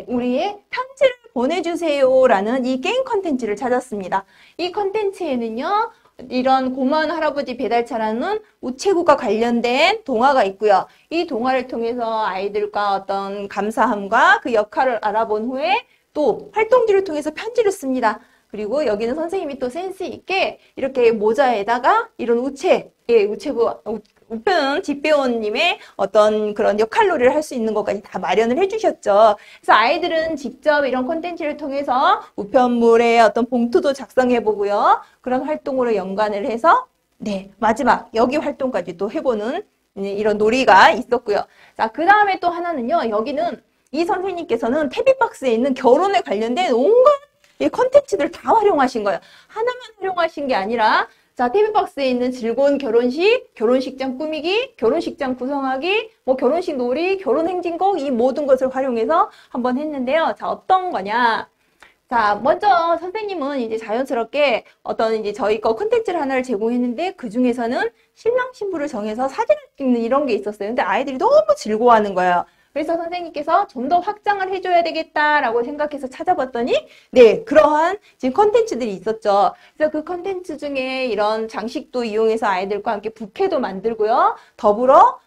우리의 편지를 보내주세요라는 이 게임 컨텐츠를 찾았습니다. 이 컨텐츠에는요. 이런 고마운 할아버지 배달차라는 우체국과 관련된 동화가 있고요. 이 동화를 통해서 아이들과 어떤 감사함과 그 역할을 알아본 후에 또 활동지를 통해서 편지를 씁니다. 그리고 여기는 선생님이 또 센스 있게 이렇게 모자에다가 이런 우체국 우편 집배원님의 어떤 그런 역할놀이를 할 수 있는 것까지 다 마련을 해주셨죠. 그래서 아이들은 직접 이런 콘텐츠를 통해서 우편물에 어떤 봉투도 작성해보고요. 그런 활동으로 연관을 해서 마지막 여기 활동까지 또 해보는 이런 놀이가 있었고요. 자, 그 다음에 또 하나는요. 여기는 이 선생님께서는 태비박스에 있는 결혼에 관련된 온갖 콘텐츠들을 다 활용하신 거예요. 하나만 활용하신 게 아니라 자, TV박스에 있는 즐거운 결혼식, 결혼식장 꾸미기, 결혼식장 구성하기, 결혼식 놀이, 결혼행진곡 이 모든 것을 활용해서 한번 했는데요. 자, 어떤 거냐? 자, 먼저 선생님은 이제 자연스럽게 어떤 저희 거 콘텐츠를 하나를 제공했는데 그 중에서는 신랑 신부를 정해서 사진을 찍는 이런 게 있었어요. 근데 아이들이 너무 즐거워하는 거예요. 그래서 선생님께서 좀 더 확장을 해줘야 되겠다라고 생각해서 찾아봤더니 그러한 지금 컨텐츠들이 있었죠. 그래서 그 컨텐츠 중에 이런 장식도 이용해서 아이들과 함께 부케도 만들고요. 더불어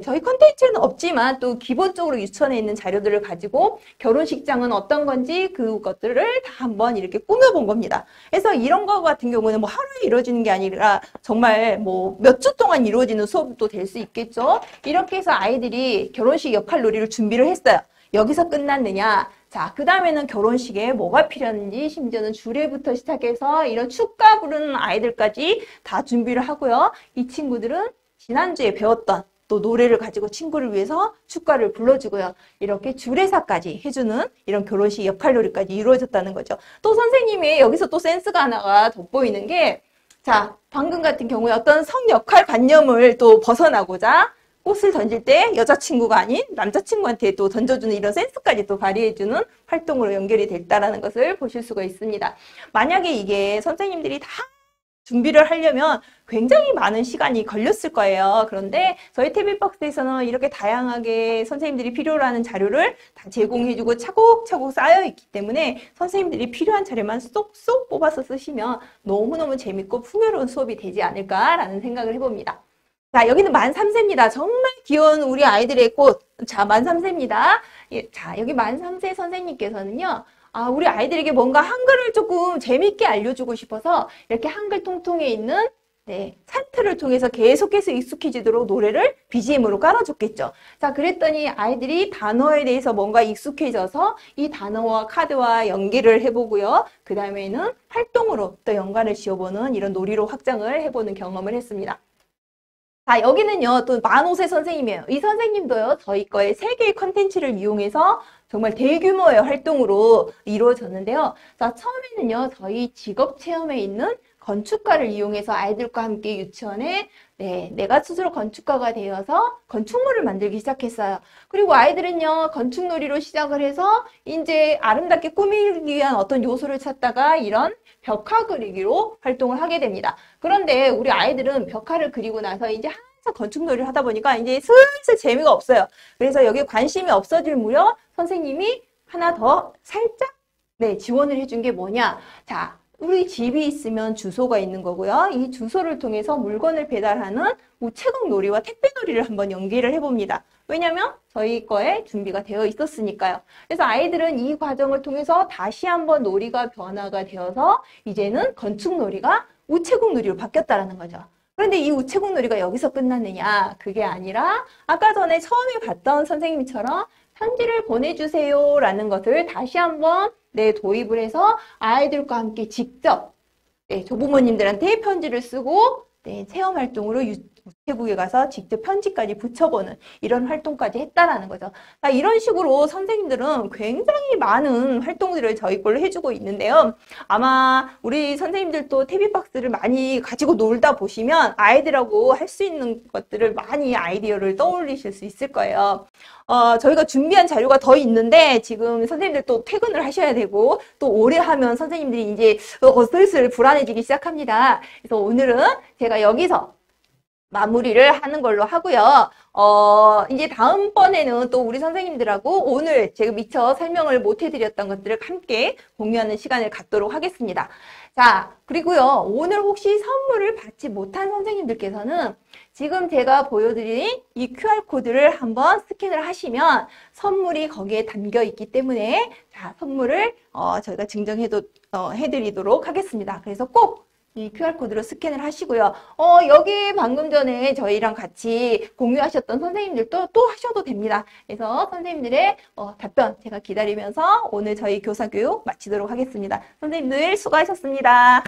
저희 컨텐츠는 없지만 또 기본적으로 유치원에 있는 자료들을 가지고 결혼식장은 어떤 건지 그것들을 다 한번 이렇게 꾸며본 겁니다. 그래서 이런 거 같은 경우는 하루에 이루어지는 게 아니라 정말 몇 주 동안 이루어지는 수업도 될 수 있겠죠. 이렇게 해서 아이들이 결혼식 역할놀이를 준비를 했어요. 여기서 끝났느냐? 자, 그 다음에는 결혼식에 뭐가 필요한지 심지어는 주례부터 시작해서 이런 축가 부르는 아이들까지 다 준비를 하고요. 이 친구들은 지난주에 배웠던 또 노래를 가지고 친구를 위해서 축가를 불러주고요. 이렇게 주례사까지 해주는 이런 결혼식 역할놀이까지 이루어졌다는 거죠. 또 선생님이 여기서 또 센스가 하나가 돋보이는 게 자, 방금 같은 경우에 어떤 성역할 관념을 또 벗어나고자 꽃을 던질 때 여자친구가 아닌 남자친구한테 또 던져주는 이런 센스까지 또 발휘해주는 활동으로 연결이 됐다는 것을 보실 수가 있습니다. 만약에 이게 선생님들이 다 준비를 하려면 굉장히 많은 시간이 걸렸을 거예요. 그런데 저희 태블박스에서는 이렇게 다양하게 선생님들이 필요로 하는 자료를 다 제공해주고 차곡차곡 쌓여있기 때문에 선생님들이 필요한 자료만 쏙쏙 뽑아서 쓰시면 너무너무 재밌고 풍요로운 수업이 되지 않을까라는 생각을 해봅니다. 자, 여기는 만 3세입니다. 정말 귀여운 우리 아이들의 꽃. 자, 만 3세입니다. 자, 여기 만 3세 선생님께서는요. 우리 아이들에게 뭔가 한글을 조금 재밌게 알려주고 싶어서 이렇게 한글 통통에 있는 차트를 통해서 계속해서 익숙해지도록 노래를 BGM으로 깔아줬겠죠. 자, 그랬더니 아이들이 단어에 대해서 뭔가 익숙해져서 이 단어와 카드와 연계를 해보고요. 그 다음에는 활동으로 또 연관을 지어보는 이런 놀이로 확장을 해보는 경험을 했습니다. 자, 여기는요, 또 만 5세 선생님이에요. 이 선생님도요, 저희 거의 3개의 컨텐츠를 이용해서 정말 대규모의 활동으로 이루어졌는데요. 자, 처음에는요, 저희 직업체험에 있는 건축가를 이용해서 아이들과 함께 유치원에 내가 스스로 건축가가 되어서 건축물을 만들기 시작했어요. 그리고 아이들은요, 건축놀이로 시작을 해서 이제 아름답게 꾸미기 위한 어떤 요소를 찾다가 이런 벽화 그리기로 활동을 하게 됩니다. 그런데 우리 아이들은 벽화를 그리고 나서 이제 항상 건축놀이를 하다 보니까 이제 슬슬 재미가 없어요. 그래서 여기에 관심이 없어질 무렵 선생님이 하나 더 살짝 지원을 해준 게 뭐냐. 자, 우리 집이 있으면 주소가 있는 거고요. 이 주소를 통해서 물건을 배달하는 우체국 놀이와 택배 놀이를 한번 연계를 해봅니다. 왜냐면 저희 거에 준비가 되어 있었으니까요. 그래서 아이들은 이 과정을 통해서 다시 한번 놀이가 변화가 되어서 이제는 건축 놀이가 우체국 놀이로 바뀌었다라는 거죠. 그런데 이 우체국 놀이가 여기서 끝났느냐? 그게 아니라 아까 전에 처음에 봤던 선생님처럼 편지를 보내주세요 라는 것을 다시 한번 도입을 해서 아이들과 함께 직접 조부모님들한테 편지를 쓰고 체험 활동으로 우체국에 가서 직접 편지까지 붙여보는 이런 활동까지 했다라는 거죠. 자, 이런 식으로 선생님들은 굉장히 많은 활동들을 저희 걸로 해주고 있는데요. 아마 우리 선생님들도 태비박스를 많이 가지고 놀다 보시면 아이들하고 할 수 있는 것들을 많이 아이디어를 떠올리실 수 있을 거예요. 저희가 준비한 자료가 더 있는데 지금 선생님들 또 퇴근을 하셔야 되고 또 오래 하면 선생님들이 이제 슬슬 불안해지기 시작합니다. 그래서 오늘은 제가 여기서 마무리를 하는 걸로 하고요. 이제 다음번에는 또 우리 선생님들하고 오늘 제가 미처 설명을 못 해드렸던 것들을 함께 공유하는 시간을 갖도록 하겠습니다. 자, 그리고요. 오늘 혹시 선물을 받지 못한 선생님들께서는 지금 제가 보여드린 이 QR코드를 한번 스캔을 하시면 선물이 거기에 담겨 있기 때문에 자, 선물을 저희가 해드리도록 하겠습니다. 그래서 꼭 이 QR코드로 스캔을 하시고요. 여기 방금 전에 저희랑 같이 공유하셨던 선생님들도 또 하셔도 됩니다. 그래서 선생님들의 답변 제가 기다리면서 오늘 저희 교사 교육 마치도록 하겠습니다. 선생님들 수고하셨습니다.